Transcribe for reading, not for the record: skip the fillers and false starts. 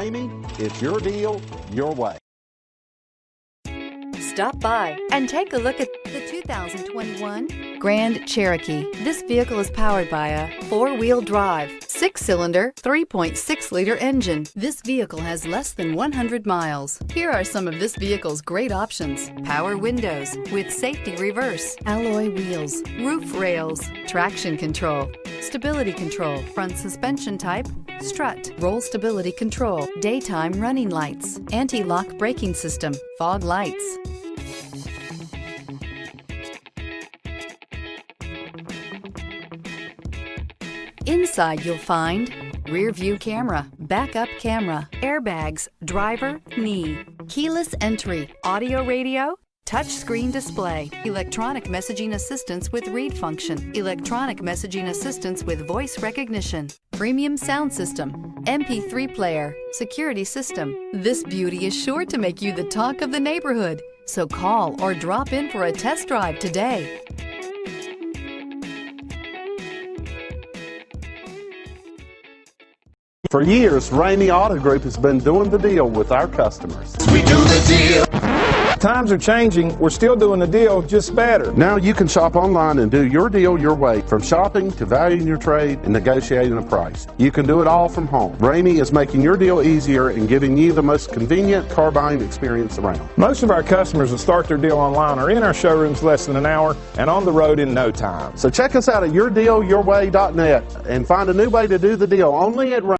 Ramey, it's your deal, your way. Stop by and take a look at the 2021 Grand Cherokee. This vehicle is powered by a four-wheel drive, 6-cylinder, 3.6-liter engine. This vehicle has less than 100 miles. Here are some of this vehicle's great options: power windows with safety reverse, alloy wheels, roof rails, traction control, stability control, front suspension type, strut, roll stability control, daytime running lights, anti-lock braking system, fog lights. Inside you'll find rear view camera, backup camera, airbags, driver, knee, keyless entry, audio radio, touchscreen display, electronic messaging assistance with read function, electronic messaging assistance with voice recognition, premium sound system, MP3 player, security system. This beauty is sure to make you the talk of the neighborhood. So call or drop in for a test drive today. For years, Ramey Auto Group has been doing the deal with our customers. We do the deal. Times are changing. We're still doing the deal, just better. Now you can shop online and do your deal your way, from shopping to valuing your trade and negotiating a price. You can do it all from home. Ramey is making your deal easier and giving you the most convenient car buying experience around. Most of our customers that start their deal online are in our showrooms less than an hour and on the road in no time. So check us out at yourdealyourway.net and find a new way to do the deal only at Ramey.